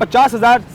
50,000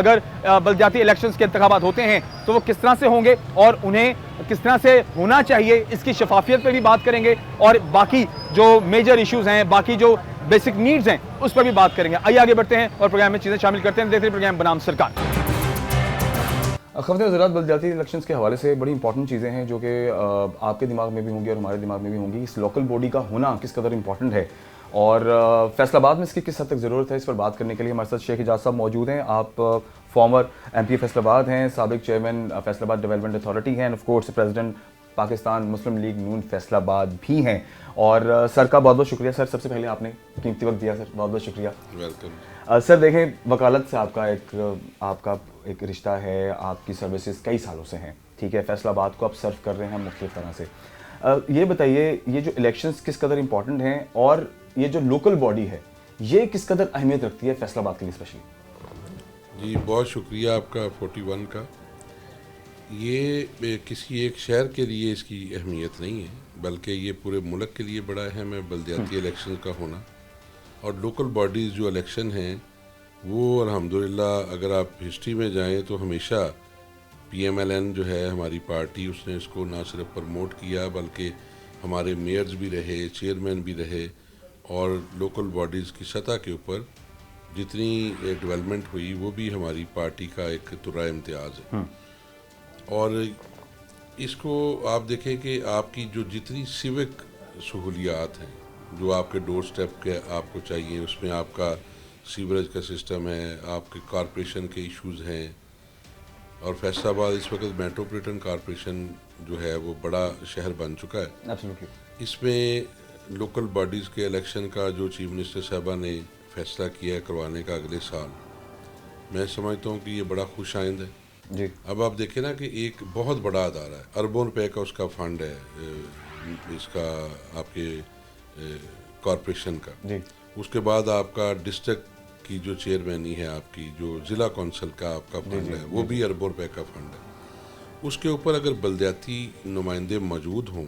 اگر بلدیاتی الیکشنز کے انتخابات ہوتے ہیں تو وہ کس طرح سے ہوں گے اور انہیں کس طرح سے ہونا چاہیے، اس کی شفافیت پہ بھی بات کریں گے اور باقی جو میجر ایشوز ہیں، باقی جو بیسک نیڈز ہیں اس پر بھی بات کریں گے. آئیے آگے بڑھتے ہیں اور پروگرام میں چیزیں شامل کرتے ہیں. دیکھتے ہیں پروگرام بنام سرکار. خواتین حضرات، بلدیاتی الیکشنز کے حوالے سے بڑی امپورٹنٹ چیزیں ہیں جو کہ آپ کے دماغ میں بھی ہوں گی اور ہمارے دماغ میں بھی ہوں گی. اس لوکل باڈی کا ہونا کس قدر امپورٹنٹ ہے اور فیصل آباد میں اس کی کس حد تک ضرورت ہے، اس پر بات کرنے کے لیے ہمارے ساتھ شیخ اعجاز صاحب موجود ہیں. آپ فارمر ایم پی فیصل آباد ہیں، سابق chairman Faisalabad development authority ہیں، of course president Pakistan Muslim League Noon Faisalabad بھی ہیں. اور سر کا بہت بہت شکریہ سر، سب سے پہلے آپ نے قیمتی وقت دیا سر، بہت بہت شکریہ. Welcome sir. دیکھیں، وکالت سے آپ کا ایک رشتہ ہے، آپ کی سروسز کئی سالوں سے ہیں، ٹھیک ہے. فیصل آباد کو آپ سرو کر رہے ہیں مختلف طرح سے. یہ بتائیے، یہ جو الیکشنز کس قدر امپورٹنٹ ہیں اور یہ جو لوکل باڈی ہے یہ کس قدر اہمیت رکھتی ہے فیصل آباد کے لیے اسپیشلی؟ جی بہت شکریہ آپ کا 41 کا. یہ کسی ایک شہر کے لیے اس کی اہمیت نہیں ہے، بلکہ یہ پورے ملک کے لیے بڑا اہم ہے بلدیاتی الیکشن کا ہونا. اور لوکل باڈیز جو الیکشن ہیں وہ الحمدللہ اگر آپ ہسٹری میں جائیں تو ہمیشہ پی ایم ایل این جو ہے ہماری پارٹی، اس نے اس کو نہ صرف پروموٹ کیا بلکہ ہمارے میئرز بھی رہے، چیئرمین بھی رہے، اور لوکل باڈیز کی سطح کے اوپر جتنی ڈیولپمنٹ ہوئی وہ بھی ہماری پارٹی کا ایک ترا امتیاز ہے. اور اس کو آپ دیکھیں کہ آپ کی جو جتنی سیوک سہولیات ہیں جو آپ کے ڈور سٹیپ کے آپ کو چاہیے، اس میں آپ کا سیوریج کا سسٹم ہے، آپ کے کارپوریشن کے ایشوز ہیں. اور فیصل آباد اس وقت میٹروپولیٹن کارپوریشن جو ہے وہ بڑا شہر بن چکا ہے. اس میں لوکل باڈیز کے الیکشن کا جو چیف منسٹر صاحبہ نے فیصلہ کیا ہے کروانے کا اگلے سال، میں سمجھتا ہوں کہ یہ بڑا خوش آئند ہے. جی اب آپ دیکھیں نا کہ ایک بہت بڑا ادارہ ہے، اربوں روپے کا اس کا فنڈ ہے، اس کا آپ کے کارپوریشن کا. جی اس کے بعد آپ کا ڈسٹرکٹ کی جو چیئرمینی ہے، آپ کی جو ضلع کونسل کا آپ کا فنڈ ہے وہ بھی اربوں روپے کا فنڈ ہے. اس کے اوپر اگر بلدیاتی نمائندے موجود ہوں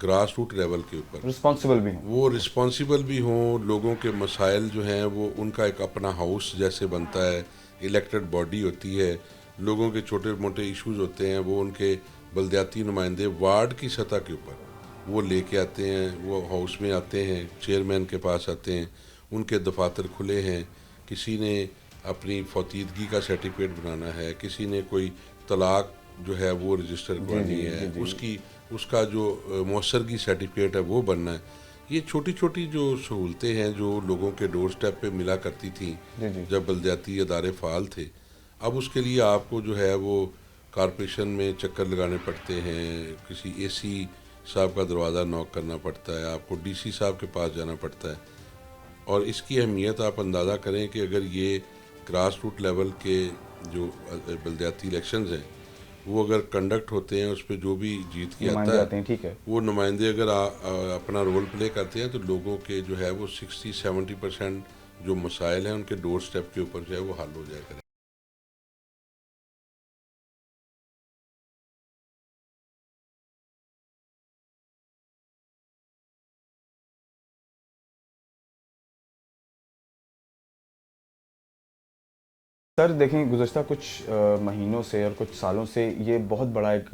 گراس روٹ لیول کے اوپر، رسپانسیبل بھی ہوں، لوگوں کے مسائل جو ہیں وہ ان کا ایک اپنا ہاؤس جیسے بنتا ہے، الیکٹڈ باڈی ہوتی ہے، لوگوں کے چھوٹے موٹے ایشوز ہوتے ہیں وہ ان کے بلدیاتی نمائندے وارڈ کی سطح کے اوپر وہ لے کے آتے ہیں، وہ ہاؤس میں آتے ہیں، چیئرمین کے پاس آتے ہیں، ان کے دفاتر کھلے ہیں. کسی نے اپنی فوتیدگی کا سرٹیفکیٹ بنانا ہے، کسی نے کوئی طلاق جو ہے وہ رجسٹر کرانی ہے، اس کا جو موثرگی سرٹیفکیٹ ہے وہ بننا ہے. یہ چھوٹی چھوٹی جو سہولتیں ہیں جو لوگوں کے ڈور سٹیپ پہ ملا کرتی تھیں جب بلدیاتی ادارے فعال تھے، اب اس کے لیے آپ کو جو ہے وہ کارپوریشن میں چکر لگانے پڑتے ہیں، کسی اے سی صاحب کا دروازہ نوک کرنا پڑتا ہے، آپ کو ڈی سی صاحب کے پاس جانا پڑتا ہے. اور اس کی اہمیت آپ اندازہ کریں کہ اگر یہ گراس روٹ لیول کے جو بلدیاتی الیکشنز ہیں وہ اگر کنڈکٹ ہوتے ہیں، اس پہ جو بھی جیت کے آتا ہے وہ نمائندے اگر اپنا رول پلے کرتے ہیں تو لوگوں کے جو ہے وہ 60-70% جو مسائل ہیں ان کے ڈور سٹیپ کے اوپر جو ہے وہ حل ہو جائے کریں. سر دیکھیں، گزشتہ کچھ مہینوں سے اور کچھ سالوں سے یہ بہت بڑا ایک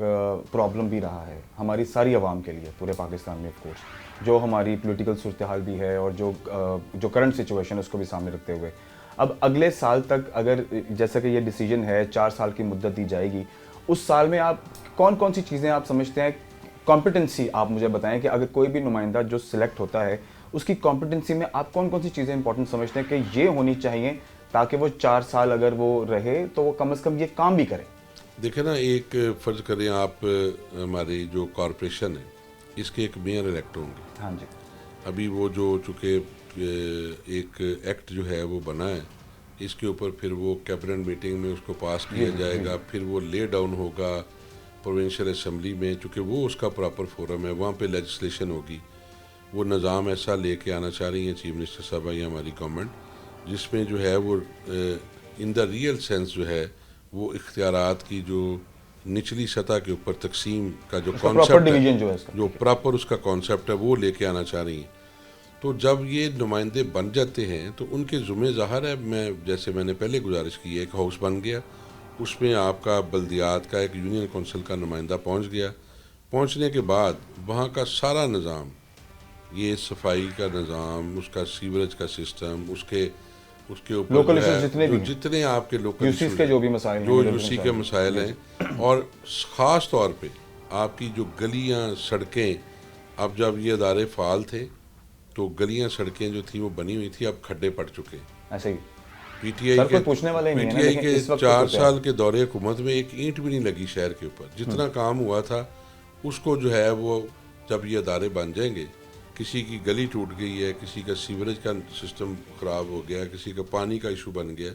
پرابلم بھی رہا ہے ہماری ساری عوام کے لیے پورے پاکستان میں، آف کورس جو ہماری پولیٹیکل صورتحال بھی ہے اور جو کرنٹ سچویشن ہے اس کو بھی سامنے رکھتے ہوئے. اب اگلے سال تک اگر جیسا کہ یہ ڈیسیجن ہے 4 سال کی مدت دی جائے گی، اس سال میں آپ کون کون سی چیزیں آپ سمجھتے ہیں کمپٹنسی، آپ مجھے بتائیں کہ اگر کوئی بھی نمائندہ جو سلیکٹ ہوتا ہے اس کی کمپٹنسی میں آپ کون کون سی چیزیں امپورٹنٹ سمجھتے ہیں کہ یہ ہونی چاہیے تاکہ وہ 4 سال اگر وہ رہے تو وہ کم از کم یہ کام بھی کرے؟ دیکھیں نا، ایک فرض کریں آپ ہماری جو کارپوریشن ہے اس کے ایک میئر الیکٹ ہوں گے. ہاں جی. ابھی وہ جو چونکہ ایک ایکٹ جو ہے وہ بنا ہے، اس کے اوپر پھر وہ کیبنٹ میٹنگ میں اس کو پاس کیا جائے گا، پھر وہ لے ڈاؤن ہوگا پروونشل اسمبلی میں، چونکہ وہ اس کا پراپر فورم ہے، وہاں پہ لیجسلیشن ہوگی. وہ نظام ایسا لے کے آنا چاہ رہی ہیں چیف منسٹر صاحبہ یا ہماری گورنمنٹ، جس میں جو ہے وہ ان دا ریئل سینس جو ہے وہ اختیارات کی جو نچلی سطح کے اوپر تقسیم کا جو کانسیپٹ ہے، جو پراپر اس کا کانسیپٹ ہے وہ لے کے آنا چاہ رہی ہیں. تو جب یہ نمائندے بن جاتے ہیں تو ان کے ذمہ ظاہر ہے، جیسے میں نے پہلے گزارش کی ہے، ایک ہاؤس بن گیا، اس میں آپ کا بلدیات کا ایک یونین کونسل کا نمائندہ پہنچ گیا، پہنچنے کے بعد وہاں کا سارا نظام، یہ صفائی کا نظام، اس کا سیوریج کا سسٹم، اس کے اوپر لوکل جو ہے ایشوز جتنے بھی ہیں، جتنے آپ کے لوکل یوسیز کے جو بھی مسائل ہیں، جو middle یوسی مسائل کے ہیں، مسائل ہیں، اور خاص طور پہ آپ کی جو گلیاں سڑکیں، اب جب یہ ادارے فعال تھے تو گلیاں سڑکیں جو تھیں وہ بنی ہوئی تھی، اب کھڈے پڑ چکے ہیں۔ ایسے ہی پی ٹی سر کوئی پوچھنے والا ہی نہیں ہے نا، آئی لیکن کے اس وقت 4 سال کے دور حکومت میں ایک اینٹ بھی نہیں لگی شہر کے اوپر، جتنا کام ہوا تھا اس کو جو ہے وہ جب یہ ادارے بن جائیں گے، کسی کی گلی ٹوٹ گئی ہے، کسی کا سیوریج کا سسٹم خراب ہو گیا، کسی کا پانی کا ایشو بن گیا،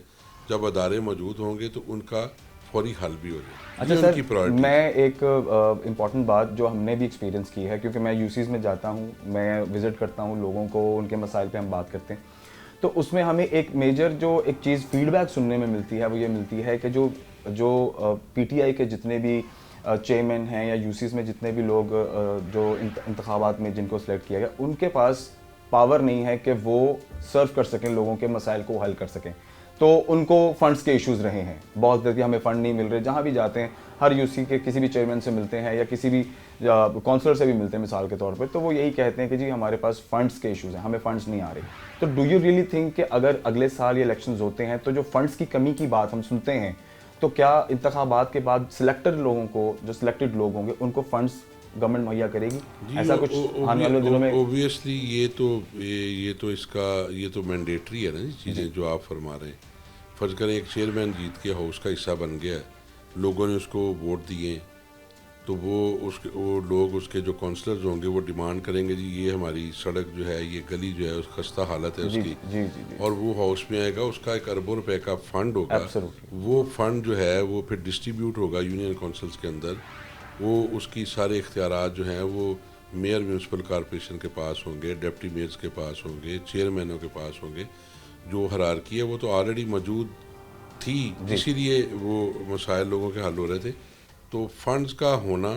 جب ادارے موجود ہوں گے تو ان کا فوری حل بھی ہو جائے۔ اچھا یہ ان کی سر، پرائرٹی۔ میں ایک امپورٹنٹ بات جو ہم نے بھی ایکسپیرینس کی ہے، کیونکہ میں یوسیز میں جاتا ہوں، میں وزٹ کرتا ہوں لوگوں کو، ان کے مسائل پہ ہم بات کرتے ہیں، تو اس میں ہمیں ایک میجر جو ایک چیز فیڈ بیک سننے میں ملتی ہے وہ یہ ملتی ہے کہ جو پی ٹی آئی کے جتنے بھی چیئرمین ہیں یا یوسیز میں جتنے بھی لوگ جو انتخابات میں جن کو سلیکٹ کیا گیا، ان کے پاس پاور نہیں ہے کہ وہ سرو کر سکیں لوگوں کے مسائل کو حل کر سکیں، تو ان کو فنڈز کے ایشوز رہے ہیں بہت زیادہ، ہمیں فنڈ نہیں مل رہے، جہاں بھی جاتے ہیں ہر یوسی کے کسی بھی چیئرمین سے ملتے ہیں یا کسی بھی کونسلر سے بھی ملتے ہیں مثال کے طور پہ، تو وہ یہی کہتے ہیں کہ جی ہمارے پاس فنڈز کے ایشوز ہیں، ہمیں فنڈز نہیں آ رہے۔ تو ڈو یو ریئلی تھنک کہ اگر اگلے سال یہ الیکشنز ہوتے ہیں تو جو فنڈز کی کمی کی بات ہم سنتے ہیں، تو کیا انتخابات کے بعد سلیکٹڈ لوگوں کو، جو سلیکٹڈ لوگ ہوں گے، ان کو فنڈز گورنمنٹ مہیا کرے گی؟ ایسا کچھ آنے والے دنوں میں؟ اوبویسلی یہ تو اس کا یہ تو مینڈیٹری ہے نا، یہ چیزیں جو آپ فرما رہے ہیں۔ فرض کریں ایک چیئرمین جیت کے ہاؤس کا حصہ بن گیا ہے، لوگوں نے اس کو ووٹ دیے، تو وہ لوگ اس کے جو کونسلرز ہوں گے وہ ڈیمانڈ کریں گے جی یہ ہماری سڑک جو ہے، یہ گلی جو ہے اس خستہ حالت ہے اس کی، اور وہ ہاؤس میں آئے گا، اس کا 1 ارب روپے کا فنڈ ہوگا، وہ فنڈ جو ہے وہ پھر ڈسٹریبیوٹ ہوگا یونین کونسلز کے اندر، وہ اس کی سارے اختیارات جو ہیں وہ میئر میونسپل کارپوریشن کے پاس ہوں گے، ڈپٹی میئرز کے پاس ہوں گے، چیئرمینوں کے پاس ہوں گے، جو ہرارکی ہے وہ تو آلریڈی موجود تھی، اسی لیے وہ مسائل لوگوں کے حل ہو رہے تھے۔ تو فنڈز کا ہونا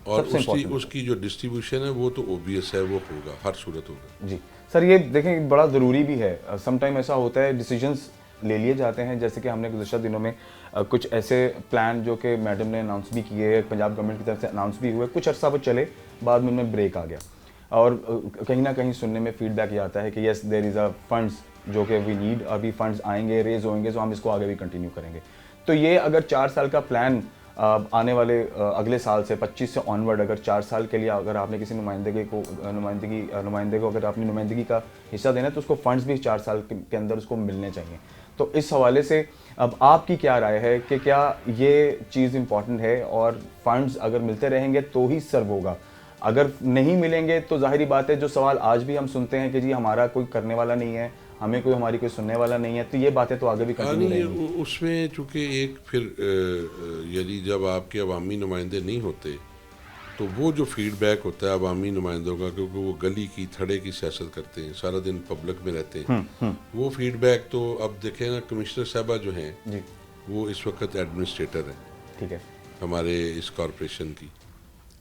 اور اس کی جو ڈسٹریبیوشن ہے وہ تو اوبیس ہے، وہ ہوگا، ہر صورت ہوگا۔ جی سر، یہ دیکھیں بڑا ضروری بھی ہے، سم ٹائم ایسا ہوتا ہے ڈیسیجنز لے لیے جاتے ہیں، جیسے کہ ہم نے گزشتہ دنوں میں کچھ ایسے پلان جو کہ میڈم نے اناؤنس بھی کیے، پنجاب گورنمنٹ کی طرف سے اناؤنس بھی ہوئے، کچھ عرصہ وہ چلے، بعد میں ان میں بریک آ گیا، اور کہیں نہ کہیں سننے میں فیڈ بیک یہ آتا ہے کہ یس دیر از اے فنڈز جو کہ وی نیڈ، ابھی فنڈز آئیں گے، ریز ہوئیں گے، تو ہم اس کو آگے بھی کنٹینیو کریں گے۔ تو یہ اگر 4 سال کا پلان آنے والے اگلے سال سے 25 سے آنورڈ، اگر 4 سال کے لیے اگر آپ نے کسی نمائندے کو اگر آپ نے نمائندگی کا حصہ دینا ہے تو اس کو فنڈز بھی 4 سال کے اندر اس کو ملنے چاہیے۔ تو اس حوالے سے اب آپ کی کیا رائے ہے کہ کیا یہ چیز امپورٹنٹ ہے، اور فنڈز اگر ملتے رہیں گے تو ہی سرو ہوگا، اگر نہیں ملیں گے تو ظاہری بات ہے جو سوال آج بھی ہم سنتے ہیں کہ جی ہمارا کوئی کرنے والا نہیں ہے، ہمیں ہماری کوئی سننے والا نہیں ہے، تو یہ باتیں تو آگے بھی کنٹینیو رہیں گی۔ اس میں چونکہ ایک پھر یعنی جب آپ کے عوامی نمائندے نہیں ہوتے تو وہ جو فیڈ بیک ہوتا ہے عوامی نمائندوں کا، کیونکہ وہ گلی کی تھڑے کی سیاست کرتے ہیں، سارا دن پبلک میں رہتے ہیں، وہ فیڈ بیک تو اب دیکھیں نا، کمشنر صاحبہ جو ہیں وہ اس وقت ایڈمنسٹریٹر ہیں، ٹھیک ہے، ہمارے اس کارپوریشن کی،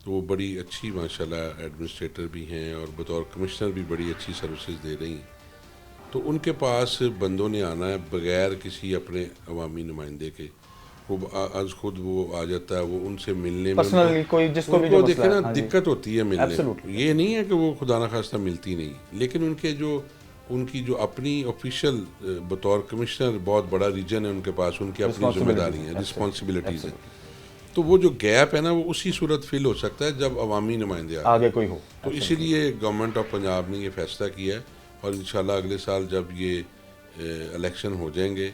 تو وہ بڑی اچھی ماشاءاللہ ایڈمنسٹریٹر بھی ہیں اور بطور کمشنر بھی بڑی اچھی سروسز دے رہی ہیں، تو ان کے پاس بندوں نے آنا ہے بغیر کسی اپنے عوامی نمائندے کے، وہ از خود وہ آ جاتا ہے، وہ ان سے ملنے میں پرسنلی کوئی جس کو بھی جو دیکھیں نا دقت ہوتی ہے ملنے میں، یہ نہیں ہے کہ وہ خدا نخواستہ ملتی نہیں، لیکن ان کی جو اپنی آفیشیل بطور کمشنر بہت بڑا ریجن ہے ان کے پاس، ان کی اپنی ذمہ داری ہیں، رسپانسبلٹیز ہیں، تو وہ جو گیپ ہے نا وہ اسی صورت فل ہو سکتا ہے جب عوامی نمائندے آگے کوئی ہو، تو اسی لیے گورنمنٹ آف پنجاب نے یہ فیصلہ کیا ہے، اور انشاءاللہ اگلے سال جب یہ الیکشن ہو جائیں گے،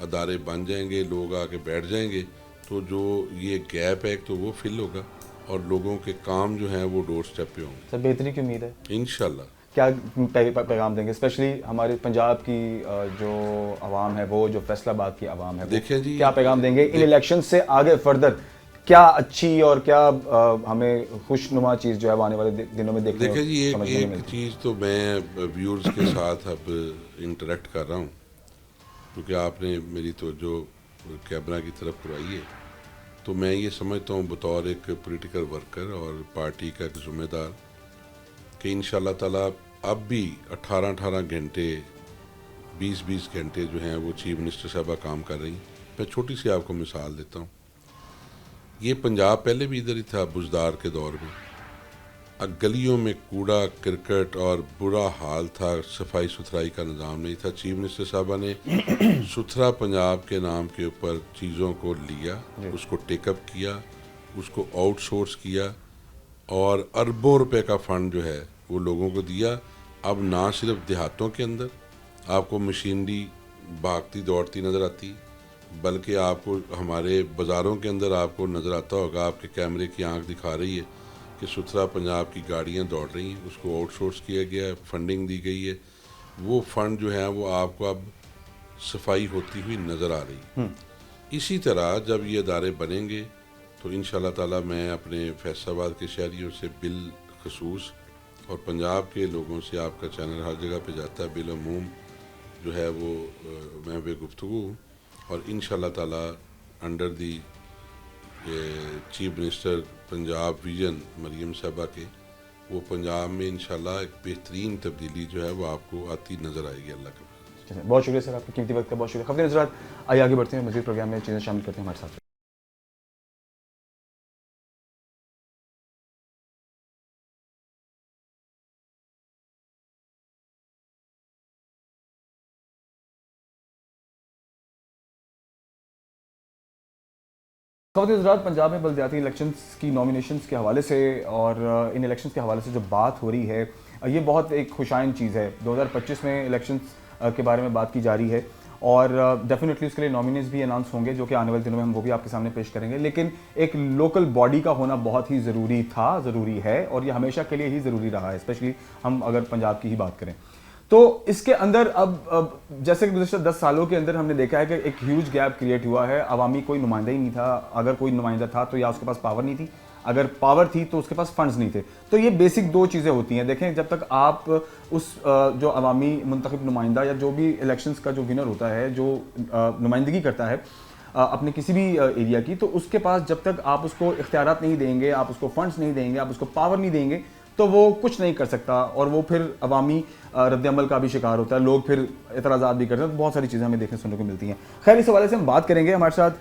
ادارے بن جائیں گے، لوگ آ کے بیٹھ جائیں گے، تو جو یہ گیپ ہے تو وہ فل ہوگا، اور لوگوں کے کام جو ہیں وہ ڈور سٹیپ پہ ہوں گے۔ سر بہتری کی امید ہے انشاءاللہ۔ کیا پیغام دیں گے اسپیشلی ہمارے پنجاب کی جو عوام ہے، وہ جو فیصل آباد کی عوام ہے، دیکھیں جی کیا پیغام دیں گے ان الیکشن سے آگے فردر؟ کیا اچھی اور کیا ہمیں خوشنما چیز جو ہے آنے والے دنوں میں دیکھیں؟ دیکھیں جی ایک چیز تو میں ویورز کے ساتھ اب انٹریکٹ کر رہا ہوں، کیونکہ آپ نے میری توجہ کیمرہ کی طرف کروائی ہے، تو میں یہ سمجھتا ہوں بطور ایک پولیٹیکل ورکر اور پارٹی کا ایک ذمہ دار کہ انشاءاللہ تعالیٰ اب بھی 18 گھنٹے 20 گھنٹے جو ہیں وہ چیف منسٹر صاحبہ کام کر رہی ہیں. میں چھوٹی سی آپ کو مثال دیتا ہوں. یہ پنجاب پہلے بھی ادھر ہی تھا بزدار کے دور میں. اب گلیوں میں کوڑا کرکٹ اور برا حال تھا, صفائی ستھرائی کا نظام نہیں تھا. چیف منسٹر صاحبہ نے ستھرا پنجاب کے نام کے اوپر چیزوں کو لیا, اس کو ٹیک اپ کیا, اس کو آؤٹ سورس کیا اور اربوں روپے کا فنڈ جو ہے وہ لوگوں کو دیا. اب نہ صرف دیہاتوں کے اندر آپ کو مشینری بھاگتی دوڑتی نظر آتی, بلکہ آپ کو ہمارے بازاروں کے اندر آپ کو نظر آتا ہوگا, آپ کے کیمرے کی آنکھ دکھا رہی ہے کہ ستھرا پنجاب کی گاڑیاں دوڑ رہی ہیں. اس کو آؤٹ سورس کیا گیا ہے, فنڈنگ دی گئی ہے. وہ فنڈ جو ہے وہ آپ کو اب صفائی ہوتی ہوئی نظر آ رہی. اسی طرح جب یہ ادارے بنیں گے تو انشاءاللہ تعالی میں اپنے فیصل آباد کے شہریوں سے بالخصوص اور پنجاب کے لوگوں سے, آپ کا چینل ہر جگہ پہ جاتا ہے, بالعموم جو ہے وہ میں بے گفتگو ہوں. اور انشاءاللہ تعالی under the chief minister Punjab vision Maryam صاحبہ کے, وہ پنجاب میں انشاءاللہ ایک بہترین تبدیلی جو ہے وہ آپ کو آتی نظر آئے گی. اللہ کا بہت شکریہ سر, آپ کے قیمتی وقت کا بہت شکریہ. خبریں نظرات, آئیے آگے بڑھتے ہیں, مزید پروگرام میں چیزیں شامل کرتے ہیں ہمارے ساتھ. خواتین حضرات, پنجاب میں بلدیاتی الیکشنز کی نامینیشنز کے حوالے سے اور ان الیکشنز کے حوالے سے جو بات ہو رہی ہے یہ بہت ایک خوشائن چیز ہے. 2025 میں الیکشنز کے بارے میں بات کی جا رہی ہے اور ڈیفینیٹلی اس کے لیے نامینیز بھی اناؤنس ہوں گے جو کہ آنے والے دنوں میں ہم وہ بھی آپ کے سامنے پیش کریں گے. لیکن ایک لوکل باڈی کا ہونا بہت ہی ضروری تھا, ضروری ہے, اور یہ ہمیشہ کے لیے ہی ضروری رہا ہے, اسپیشلی ہم اگر پنجاب کی ہی بات کریں تو. اس کے اندر اب جیسے کہ گزشتہ 10 سالوں کے اندر ہم نے دیکھا ہے کہ ایک ہیوج گیپ کریٹ ہوا ہے. عوامی کوئی نمائندہ ہی نہیں تھا, اگر کوئی نمائندہ تھا تو یا اس کے پاس پاور نہیں تھی, اگر پاور تھی تو اس کے پاس فنڈز نہیں تھے. تو یہ بیسک دو چیزیں ہوتی ہیں. دیکھیں, جب تک آپ اس جو عوامی منتخب نمائندہ یا جو بھی الیکشنز کا جو ونر ہوتا ہے, جو نمائندگی کرتا ہے اپنے کسی بھی ایریا کی, تو اس کے پاس جب تک آپ اس کو اختیارات نہیں دیں گے, آپ اس کو فنڈز نہیں دیں گے, آپ اس کو پاور نہیں دیں گے, تو وہ کچھ نہیں کر سکتا اور وہ پھر عوامی رد عمل کا بھی شکار ہوتا ہے. لوگ پھر اعتراضات بھی کرتے ہیں, تو بہت ساری چیزیں ہمیں دیکھنے سننے کو ملتی ہیں. خیر, اس حوالے سے ہم بات کریں گے. ہمارے ساتھ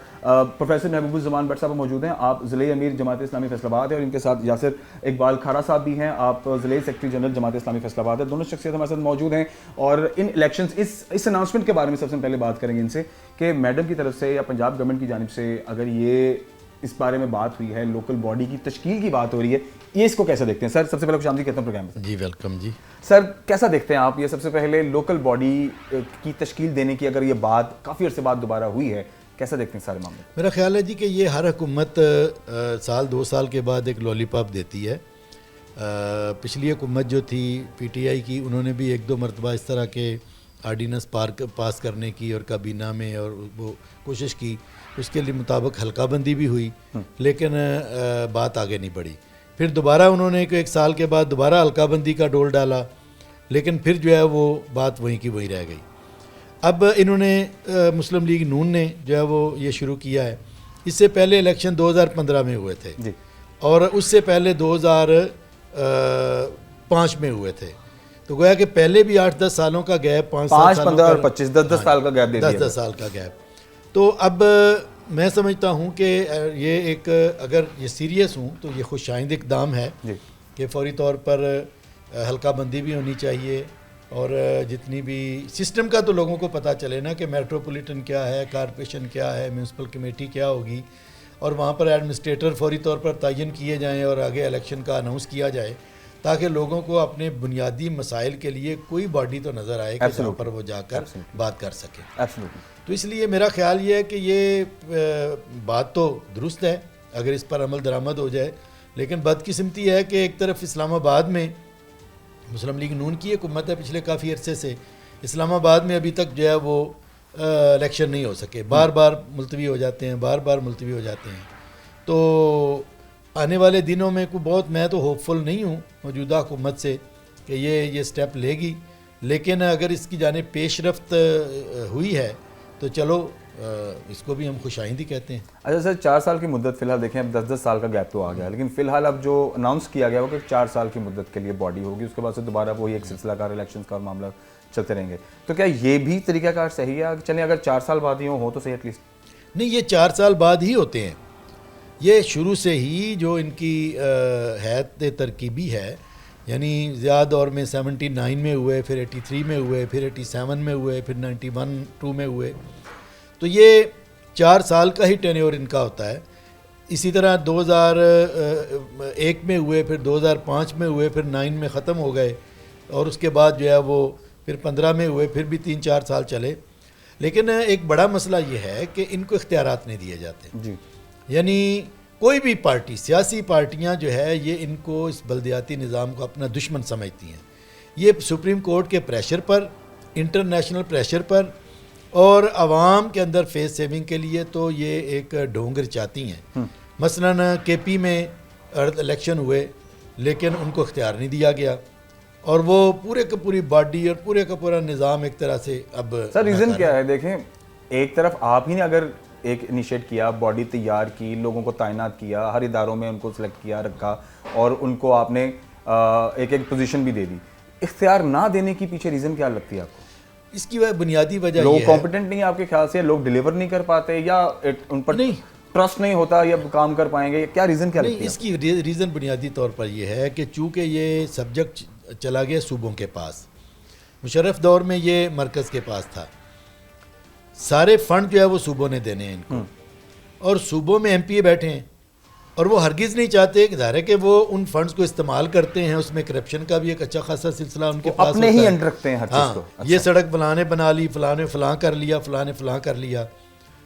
پروفیسر محبوب الزمان بٹ صاحب موجود ہیں, آپ ضلعی امیر جماعت اسلامی فیصل آباد ہے, اور ان کے ساتھ یاسر اقبال کھارا صاحب بھی ہیں, آپ ضلعی سیکرٹری جنرل جماعت اسلامی فیصل آباد ہے. دونوں شخصیت ہمارے ساتھ موجود ہیں اور ان الیکشنز اس اناؤنسمنٹ کے بارے میں سب سے پہلے بات کریں گے ان سے کہ میڈم کی طرف سے یا پنجاب گورنمنٹ کی جانب سے اگر یہ اس بارے میں بات ہوئی ہے, لوکل باڈی کی تشکیل کی بات ہو رہی ہے, یہ اس کو کیسے دیکھتے ہیں؟ سر, سب سے پہلے خوش آمدید کہتا ہوں پروگرام میں. جی ویلکم. جی سر, کیسا دیکھتے ہیں آپ یہ سب سے پہلے لوکل باڈی کی تشکیل دینے کی اگر یہ بات کافی عرصے بعد دوبارہ ہوئی ہے, کیسا دیکھتے ہیں سارے معاملے؟ میرا خیال ہے جی کہ یہ ہر حکومت سال 2 سال کے بعد ایک لالی پاپ دیتی ہے. پچھلی حکومت جو تھی پی ٹی آئی کی, انہوں نے بھی 1-2 مرتبہ اس طرح کے آرڈیننس پاس کرنے کی اور کابینہ میں اور وہ کوشش کی, اس کے لیے مطابق حلقہ بندی بھی ہوئی, لیکن بات آگے نہیں بڑھی. پھر دوبارہ انہوں نے 1 سال کے بعد دوبارہ حلقہ بندی کا ڈول ڈالا, لیکن پھر جو ہے وہ بات وہیں کی وہیں رہ گئی. اب انہوں نے مسلم لیگ نون نے جو ہے وہ یہ شروع کیا ہے. اس سے پہلے الیکشن 2015 میں ہوئے تھے جی, اور اس سے پہلے 2005 میں ہوئے تھے. تو گویا کہ پہلے بھی 8-10 سالوں کا گیپ, 5 15 اور 25 10 سال کا گیپ دے دیا, 10 سال کا گیپ. تو اب میں سمجھتا ہوں کہ یہ ایک, اگر یہ سیریس ہوں تو یہ خوش آئند اقدام ہے کہ فوری طور پر حلقہ بندی بھی ہونی چاہیے, اور جتنی بھی سسٹم کا تو لوگوں کو پتہ چلے نا کہ میٹروپولیٹن کیا ہے, کارپوریشن کیا ہے, میونسپل کمیٹی کیا ہوگی, اور وہاں پر ایڈمنسٹریٹر فوری طور پر تعین کیے جائیں اور آگے الیکشن کا اناؤنس کیا جائے, تاکہ لوگوں کو اپنے بنیادی مسائل کے لیے کوئی باڈی تو نظر آئے کہ جہاں پر وہ جا کر بات کر سکے. تو اس لیے میرا خیال یہ ہے کہ یہ بات تو درست ہے اگر اس پر عمل درآمد ہو جائے, لیکن بدقسمتی ہے کہ ایک طرف اسلام آباد میں مسلم لیگ نون کی حکومت ہے پچھلے کافی عرصے سے, اسلام آباد میں ابھی تک جو ہے وہ الیکشن نہیں ہو سکے, بار بار ملتوی ہو جاتے ہیں. تو آنے والے دنوں میں بہت, میں تو ہوپ فل نہیں ہوں موجودہ حکومت سے کہ یہ سٹیپ لے گی, لیکن اگر اس کی جانب پیش رفت ہوئی ہے تو چلو اس کو بھی ہم خوش آئندی کہتے ہیں. اچھا سر 4 سال کی مدت فی الحال دیکھیں اب 10 سال کا گیپ تو آ گیا لیکن فی الحال اب جو اناؤنس کیا گیا وہ کہ 4 سال کی مدت کے لیے باڈی ہوگی اس کے بعد سے دوبارہ وہی ایک سلسلہ کار الیکشنز کا معاملہ چلتے رہیں گے. تو کیا یہ بھی طریقہ کار صحیح ہے؟ چلیں اگر 4 سال بعد ہی ہو تو صحیح ایٹ لیسٹ. نہیں یہ 4 سال بعد ہی ہوتے ہیں. یہ شروع سے ہی جو ان کی حیث ترکیبی ہے یعنی زیادہ دور میں 79 میں ہوئے پھر 83 میں ہوئے پھر 87 میں ہوئے پھر 91 میں ہوئے تو یہ 4 سال کا ہی ٹینیور ان کا ہوتا ہے. اسی طرح 2001 میں ہوئے پھر 2005 میں ہوئے پھر 9 میں ختم ہو گئے اور اس کے بعد جو ہے وہ پھر 15 میں ہوئے پھر بھی 3-4 سال چلے. لیکن ایک بڑا مسئلہ یہ ہے کہ ان کو اختیارات نہیں دیے جاتے. جی یعنی کوئی بھی پارٹی سیاسی پارٹیاں جو ہے یہ ان کو اس بلدیاتی نظام کو اپنا دشمن سمجھتی ہیں. یہ سپریم کورٹ کے پریشر پر انٹرنیشنل پریشر پر اور عوام کے اندر فیس سیونگ کے لیے تو یہ ایک ڈھونگ رچاتی ہیں. مثلاً کے پی میں الیکشن ہوئے لیکن ان کو اختیار نہیں دیا گیا اور وہ پورے کا پوری باڈی اور پورے کا پورا نظام ایک طرح سے اب سر ریزن کیا ہے؟ دیکھیں ایک طرف آپ ہی نے اگر ایک انیشیٹ کیا باڈی تیار کی لوگوں کو تعینات کیا ہر اداروں میں ان کو سلیکٹ کیا رکھا اور ان کو آپ نے ایک پوزیشن بھی دے دی. اختیار نہ دینے کی پیچھے ریزن کیا لگتی ہے آپ کو؟ اس کی بنیادی وجہ لوگ یہ ہے کمپیٹنٹ نہیں آپ کے خیال سے لوگ ڈیلیور نہیں کر پاتے یا ان پر ٹرسٹ نہیں ہوتا یا کام کر پائیں گے کیا ریزن کیا لگتی ہے؟ اس کی ریزن بنیادی طور پر یہ ہے کہ چونکہ یہ سبجیکٹ چلا گیا صوبوں کے پاس. مشرف دور میں یہ مرکز کے پاس تھا. سارے فنڈ جو ہے وہ صوبوں نے دینے ہیں ان کو اور صوبوں میں ایم پی اے بیٹھے ہیں اور وہ ہرگز نہیں چاہتے کہ ظاہر ہے کہ وہ ان فنڈز کو استعمال کرتے ہیں. اس میں کرپشن کا بھی ایک اچھا خاصا سلسلہ ان کے پاس اپنے ہی انڈر رکھتے ہیں ہر چیز کو. یہ سڑک فلاں نے بنا لی فلاں نے فلاں کر لیا فلاں نے فلاں کر لیا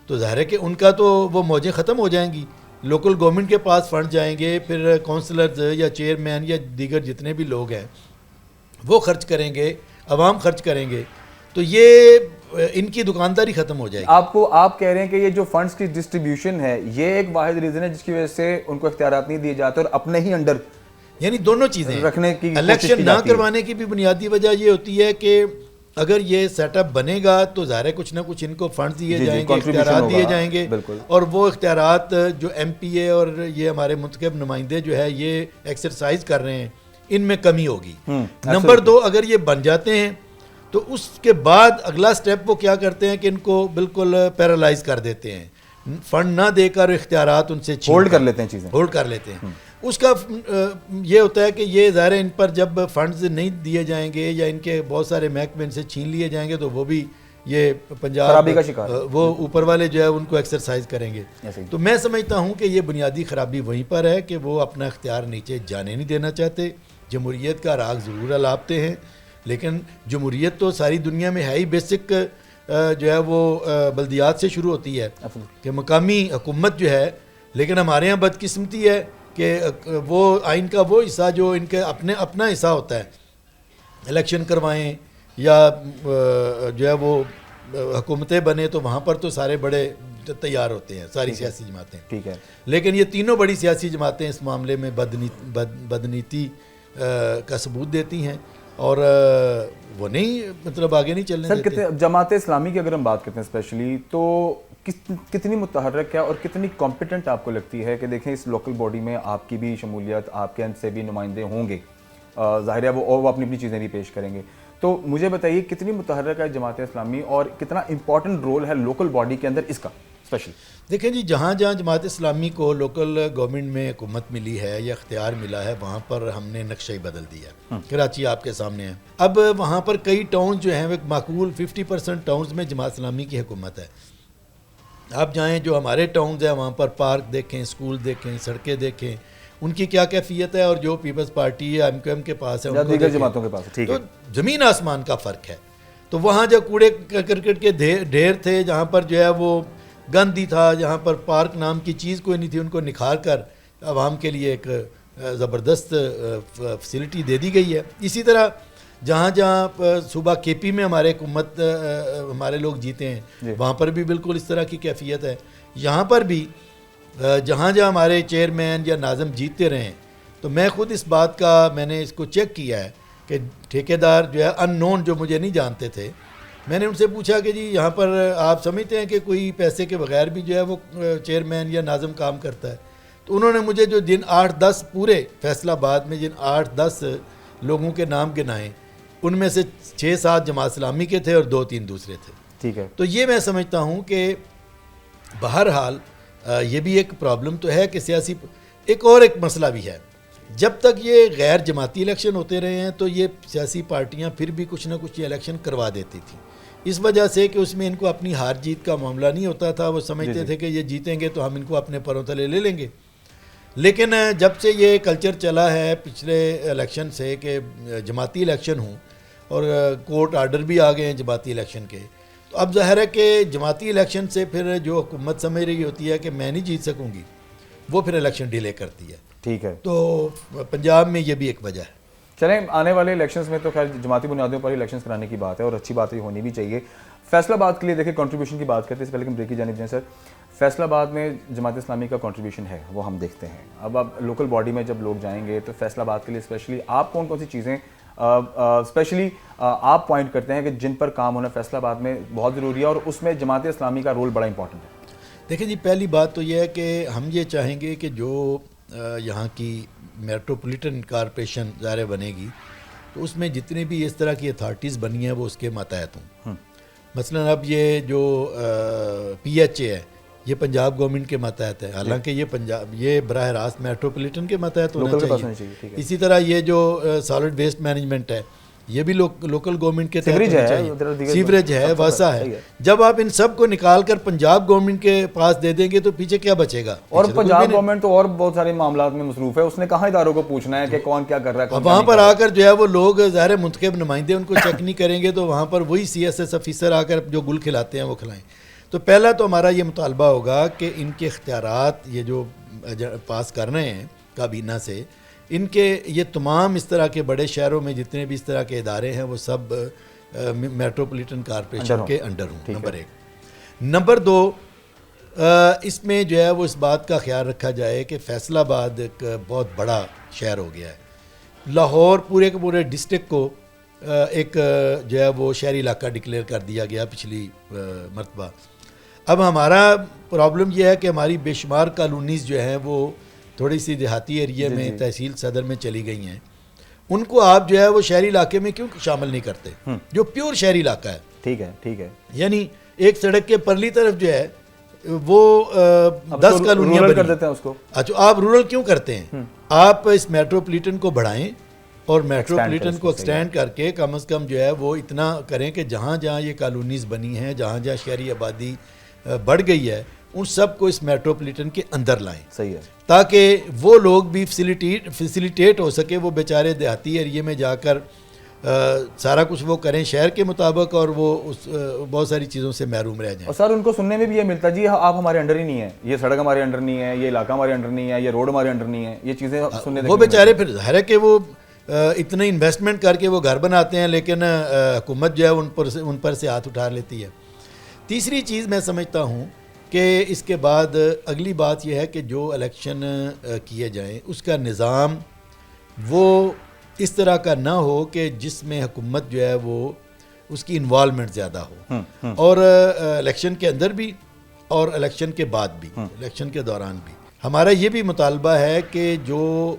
تو ظاہر ہے کہ ان کا تو وہ موجیں ختم ہو جائیں گی. لوکل گورنمنٹ کے پاس فنڈ جائیں گے پھر کونسلرز یا چیئرمین یا دیگر جتنے بھی لوگ ہیں وہ خرچ کریں گے عوام خرچ کریں گے تو یہ ان کی دکانداری ختم ہو جائے گی. آپ کہہ رہے ہیں کہ یہ جو فنڈز کی ڈسٹریبیوشن ہے یہ ایک واحد ریزن ہے جس کی وجہ سے ان کو اختیارات نہیں دیے جاتے اور اپنے ہی انڈر یعنی دونوں چیزیں رکھنے کی الیکشن نہ کروانے کی بھی بنیادی وجہ یہ ہوتی ہے کہ اگر یہ سیٹ اپ بنے گا تو ظاہر ہے کچھ نہ کچھ ان کو فنڈز دیے جائیں گے اختیارات دیے جائیں گے اور وہ اختیارات جو ایم پی اے اور یہ ہمارے منتخب نمائندے جو ہے یہ ایکسرسائز کر رہے ہیں ان میں کمی ہوگی. نمبر 2 اگر یہ بن جاتے ہیں تو اس کے بعد اگلا سٹیپ وہ کیا کرتے ہیں کہ ان کو بالکل پیرالائز کر دیتے ہیں. فنڈ نہ دے کر اختیارات ان سے ہولڈ کر لیتے ہیں چیزیں ہولڈ کر لیتے ہیں. اس کا یہ ہوتا ہے کہ یہ ظاہر ان پر جب فنڈز نہیں دیے جائیں گے یا ان کے بہت سارے محکمے ان سے چھین لیے جائیں گے تو وہ بھی یہ پنجاب کا شکار وہ اوپر والے جو ہے ان کو ایکسرسائز کریں گے. تو میں سمجھتا ہوں کہ یہ بنیادی خرابی وہیں پر ہے کہ وہ اپنا اختیار نیچے جانے نہیں دینا چاہتے. جمہوریت کا راگ ضرور الاپتے ہیں لیکن جمہوریت تو ساری دنیا میں ہے ہی بیسک جو ہے وہ بلدیات سے شروع ہوتی ہے کہ مقامی حکومت جو ہے. لیکن ہمارے ہاں بدقسمتی ہے کہ وہ آئین کا وہ حصہ جو ان کے اپنا حصہ ہوتا ہے الیکشن کروائیں یا جو ہے وہ حکومتیں بنے تو وہاں پر تو سارے بڑے تیار ہوتے ہیں ساری سیاسی جماعتیں. ٹھیک ہے لیکن یہ تینوں بڑی سیاسی جماعتیں اس معاملے میں بدنیتی کا ثبوت دیتی ہیں اور وہ نہیں مطلب آگے نہیں چلنے دیتے. سر جماعت اسلامی کی اگر ہم بات کرتے ہیں اسپیشلی تو کتنی متحرک ہے اور کتنی کمپیٹنٹ آپ کو لگتی ہے کہ دیکھیں اس لوکل باڈی میں آپ کی بھی شمولیت آپ کے اند سے بھی نمائندے ہوں گے ظاہر ہے وہ اپنی اپنی چیزیں بھی پیش کریں گے تو مجھے بتائیے کتنی متحرک ہے جماعت اسلامی اور کتنا امپورٹنٹ رول ہے لوکل باڈی کے اندر اس کا اسپیشلی؟ دیکھیں جی جہاں جہاں جماعت اسلامی کو لوکل گورنمنٹ میں حکومت ملی ہے یا اختیار ملا ہے وہاں پر ہم نے نقشہ ہی بدل دیا. کراچی آپ کے سامنے ہے. اب وہاں پر کئی ٹاؤنز جو ہیں وہ معقول 50% ٹاؤنز میں جماعت اسلامی کی حکومت ہے. آپ جائیں جو ہمارے ٹاؤنز ہیں وہاں پر پارک دیکھیں اسکول دیکھیں سڑکیں دیکھیں ان کی کیا کیفیت ہے اور جو پیپلز پارٹی یا ایم کے پاس ہے دیگر جماعتوں کے پاس تو زمین آسمان کا فرق ہے. تو وہاں جو کوڑے کرکٹ کے ڈھیر تھے جہاں پر جو ہے وہ گندی تھا جہاں پر پارک نام کی چیز کوئی نہیں تھی ان کو نکھار کر عوام کے لیے ایک زبردست فیسلٹی دے دی گئی ہے. اسی طرح جہاں جہاں صوبہ کے پی میں ہمارے حکومت ہمارے لوگ جیتے ہیں وہاں پر بھی بالکل اس طرح کی کیفیت ہے. یہاں پر بھی جہاں جہاں ہمارے چیئرمین یا ناظم جیتتے رہے تو میں خود اس بات کا میں نے اس کو چیک کیا ہے کہ ٹھیکیدار جو ہے ان نون جو مجھے نہیں جانتے تھے میں نے ان سے پوچھا کہ جی یہاں پر آپ سمجھتے ہیں کہ کوئی پیسے کے بغیر بھی جو ہے وہ چیئرمین یا ناظم کام کرتا ہے؟ تو انہوں نے مجھے جو جن 8-10 پورے فیصل آباد میں جن 8-10 لوگوں کے نام گنائے، ان میں سے 6-7 جماعت اسلامی کے تھے اور 2-3 دوسرے تھے. ٹھیک ہے. تو یہ میں سمجھتا ہوں کہ بہرحال یہ بھی ایک پرابلم تو ہے کہ سیاسی ایک مسئلہ بھی ہے. جب تک یہ غیر جماعتی الیکشن ہوتے رہے ہیں تو یہ سیاسی پارٹیاں پھر بھی کچھ نہ کچھ یہ الیکشن کروا دیتی تھیں، اس وجہ سے کہ اس میں ان کو اپنی ہار جیت کا معاملہ نہیں ہوتا تھا. وہ سمجھتے تھے کہ یہ جیتیں گے تو ہم ان کو اپنے پروں تلے لے لیں گے. لیکن جب سے یہ کلچر چلا ہے پچھلے الیکشن سے کہ جماعتی الیکشن ہوں اور کورٹ آرڈر بھی آ گئے ہیں جماعتی الیکشن کے، تو اب ظاہر ہے کہ جماعتی الیکشن سے پھر جو حکومت سمجھ رہی ہوتی ہے کہ میں نہیں جیت سکوں گی، وہ پھر الیکشن ڈیلے کرتی ہے. ٹھیک ہے. تو پنجاب میں یہ بھی ایک وجہ ہے. چلیں آنے والے الیکشنز میں تو خیر جماعتی بنیادوں پر الیکشنز کرانے کی بات ہے اور اچھی بات یہ ہونی بھی چاہیے. فیصل آباد کے لیے دیکھیں کنٹریبیوشن کی بات کرتے ہیں، اس سے پہلے کہ ہم بریک کی جانب جائیں سر. فیصل آباد میں جماعت اسلامی کا کنٹریبیوشن ہے وہ ہم دیکھتے ہیں. اب لوکل باڈی میں جب لوگ جائیں گے تو فیصل آباد کے لیے اسپیشلی آپ کون سی چیزیں اسپیشلی آپ پوائنٹ کرتے ہیں کہ جن پر کام ہونا فیصل آباد میں بہت ضروری ہے اور اس میں جماعت اسلامی کا رول بڑا امپورٹنٹ ہے؟ دیکھیں جی، پہلی بات تو یہ ہے کہ ہم یہ چاہیں گے کہ جو یہاں کی میٹروپولیٹن کارپوریشن ظاہر بنے گی تو اس میں جتنے بھی اس طرح کی اتھارٹیز بنی ہیں وہ اس کے ماتحت ہوں. مثلا اب یہ جو پی ایچ اے ہے یہ پنجاب گورنمنٹ کے ماتحت ہے، حالانکہ یہ براہ راست میٹروپولیٹن کے ماتحت ہونا چاہیے. اسی طرح یہ جو سالڈ ویسٹ مینجمنٹ ہے یہ بھی لوکل گورنمنٹ کے تحت ہونا چاہیے. سیوریج ہے، واسا ہے. جب آپ ان سب کو نکال کر پنجاب گورنمنٹ کے پاس دے دیں گے تو پیچھے کیا بچے گا؟ اور پنجاب گورنمنٹ تو اور بہت سارے معاملات میں مصروف ہے، اس نے کہاں اداروں کو پوچھنا ہے کہ کون کیا کر رہا ہے. اب وہاں پر آ کر جو ہے وہ لوگ ظاہر منتخب نمائندے ان کو چیک نہیں کریں گے تو وہاں پر وہی سی ایس ایس آفیسر آ کر جو گل کھلاتے ہیں وہ کھلائیں. تو پہلا تو ہمارا یہ مطالبہ ہوگا کہ ان کے اختیارات یہ جو پاس کر رہے ہیں کابینہ سے، ان کے یہ تمام اس طرح کے بڑے شہروں میں جتنے بھی اس طرح کے ادارے ہیں وہ سب میٹروپولیٹن کارپوریشن کے انڈر ہوں. نمبر 1. نمبر 2، اس میں جو ہے وہ اس بات کا خیال رکھا جائے کہ فیصل آباد ایک بہت بڑا شہر ہو گیا ہے. لاہور پورے کے پورے ڈسٹرکٹ کو ایک جو ہے وہ شہری علاقہ ڈکلیئر کر دیا گیا پچھلی مرتبہ. اب ہمارا پرابلم یہ ہے کہ ہماری بے شمار کالونیز جو ہیں وہ تھوڑی سی دیہاتی ایریے میں تحصیل صدر میں چلی گئی ہیں. ان کو آپ جو ہے وہ شہری علاقے میں کیوں شامل نہیں کرتے جو پیور شہری علاقہ ہے؟ ٹھیک ہے، ٹھیک ہے. یعنی ایک سڑک کے پرلی طرف جو ہے وہ 10 کالونیاں کر دیتے ہیں اس کو. اچھا، آپ رورل کیوں کرتے ہیں؟ آپ اس میٹروپولیٹن کو بڑھائیں اور میٹروپولیٹن کو ایکسٹینڈ کر کے کم از کم جو ہے وہ اتنا کریں کہ جہاں جہاں یہ کالونیز بنی ہیں، جہاں جہاں شہری آبادی بڑھ گئی ہے، ان سب کو اس میٹروپولیٹن کے اندر لائیں. صحیح ہے. تاکہ وہ لوگ بھی فیسیلیٹیٹ ہو سکے، وہ بیچارے دیہاتی ایریے میں جا کر سارا کچھ وہ کریں شہر کے مطابق اور وہ بہت ساری چیزوں سے محروم رہ جائیں. اور سر ان کو سننے میں بھی یہ ملتا جی آپ ہمارے انڈر ہی نہیں ہیں، یہ سڑک ہمارے انڈر نہیں ہے، یہ علاقہ ہمارے انڈر نہیں ہے، یہ روڈ ہمارے انڈر نہیں ہے. یہ چیزیں سننے وہ بیچارے پھر ظاہر ہے کہ وہ اتنے انویسٹمنٹ کر کے وہ گھر بناتے ہیں لیکن حکومت جو ہے ان پر سے ہاتھ اٹھا لیتی ہے. تیسری چیز میں سمجھتا ہوں کہ اس کے بعد اگلی بات یہ ہے کہ جو الیکشن کیے جائیں اس کا نظام وہ اس طرح کا نہ ہو کہ جس میں حکومت جو ہے وہ اس کی انوالومنٹ زیادہ ہو، اور الیکشن کے اندر بھی اور الیکشن کے بعد بھی، الیکشن کے دوران بھی. ہمارا یہ بھی مطالبہ ہے کہ جو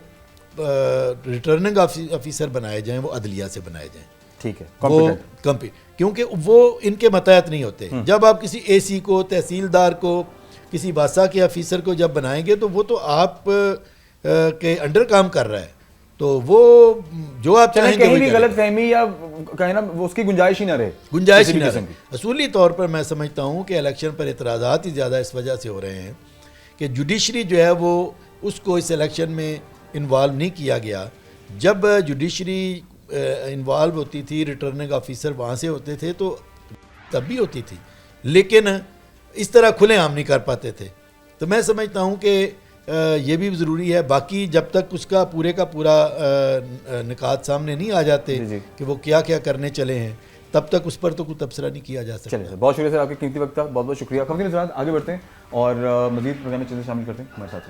ریٹرننگ آفیسر بنائے جائیں وہ عدلیہ سے بنائے جائیں. ٹھیک ہے، کیونکہ وہ ان کے ماتحت نہیں ہوتے. جب آپ کسی اے سی کو، تحصیلدار کو، کسی واسا کے آفیسر کو جب بنائیں گے تو وہ تو آپ کے انڈر کام کر رہا ہے، تو وہ جو آپ چاہیں گے کہیں بھی غلط فہمی یا کہیں نا اس کی گنجائش ہی نہ رہے. اصولی طور پر میں سمجھتا ہوں کہ الیکشن پر اعتراضات ہی زیادہ اس وجہ سے ہو رہے ہیں کہ جوڈیشری جو ہے وہ اس کو اس الیکشن میں انوالو نہیں کیا گیا. جب جوڈیشری انوالو ہوتی تھی، ریٹرننگ آفیسر وہاں سے ہوتے تھے تو تب بھی ہوتی تھی، لیکن اس طرح کھلے عام نہیں کر پاتے تھے. تو میں سمجھتا ہوں کہ یہ بھی ضروری ہے. باقی جب تک اس کا پورے کا پورا نکات سامنے نہیں آ جاتے کہ وہ کیا کیا کرنے چلے ہیں، تب تک اس پر تو کوئی تبصرہ نہیں کیا جا سکتا. بہت شکریہ سر، آپ کے قیمتی وقت کا بہت بہت شکریہ. خواتین حضرات آگے بڑھتے ہیں اور مزید پروگرام میں چیزیں شامل کرتے ہیں. ہمارے ساتھ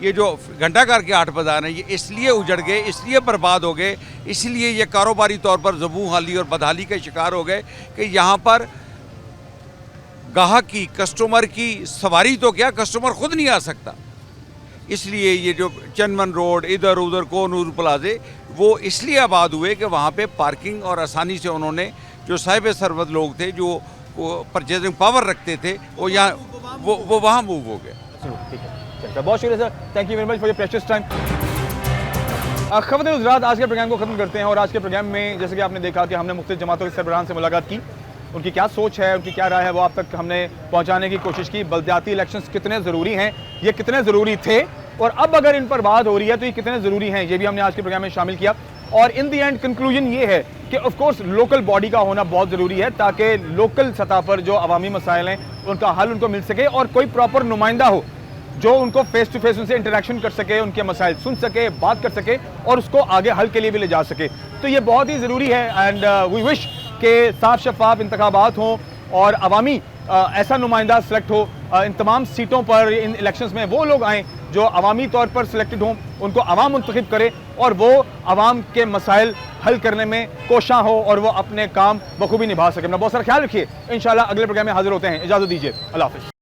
یہ جو گھنٹہ گھر کے 8 بازار ہیں یہ اس لیے اجڑ گئے، اس لیے برباد ہو گئے، اس لیے یہ کاروباری طور پر زبوں حالی اور بدحالی کا شکار ہو گئے کہ یہاں پر گاہک کی، کسٹمر کی سواری تو کیا، کسٹمر خود نہیں آ سکتا۔ اس لیے یہ جو چنمن روڈ، ادھر ادھر کو نور پلازے، وہ اس لیے آباد ہوئے کہ وہاں پہ پارکنگ اور آسانی سے انہوں نے جو صاحب ثروت لوگ تھے، جو پرچیزنگ پاور رکھتے تھے، وہ یہاں وہ وہاں موو ہو گئے۔ ٹھیک ہے، چلتا ہے، بہت شکریہ sir, thank you very much for your precious time. خبریں حضرات، آج کے پروگرام کو ختم کرتے ہیں، اور آج کے پروگرام میں جیسے کہ آپ نے دیکھا کہ ہم نے مختلف جماعتوں کے سربراہان سے ملاقات کی، ان کی کیا سوچ ہے، ان کی کیا رائے ہے، وہ آپ تک ہم نے پہنچانے کی کوشش کی۔ بلدیاتی الیکشنز کتنے ضروری ہیں، یہ کتنے ضروری تھے، اور اب اگر ان پر بات ہو رہی ہے تو یہ کتنے ضروری ہیں، یہ بھی ہم نے آج کے پروگرام میں شامل کیا۔ اور ان دی اینڈ کنکلوژن یہ ہے کہ آف کورس لوکل باڈی کا ہونا بہت ضروری ہے، تاکہ لوکل سطح پر جو عوامی مسائل ہیں ان کا حل ان کو مل سکے، اور کوئی پراپر نمائندہ ہو جو ان کو فیس ٹو فیس ان سے انٹریکشن کر سکے، ان کے مسائل سن سکے، بات کر سکے، اور اس کو آگے حل کے لیے بھی لے جا سکے۔ تو یہ بہت ہی ضروری ہے، اینڈ وی وش کہ صاف شفاف انتخابات ہوں اور عوامی ایسا نمائندہ سلیکٹ ہو ان تمام سیٹوں پر، ان الیکشنز میں وہ لوگ آئیں جو عوامی طور پر سلیکٹڈ ہوں، ان کو عوام منتخب کرے، اور وہ عوام کے مسائل حل کرنے میں کوشاں ہو اور وہ اپنے کام بخوبی نبھا سکے۔ اپنا بہت سارا خیال رکھیے، انشاءاللہ اگلے پروگرام میں حاضر ہوتے ہیں، اجازت دیجیے، اللہ حافظ۔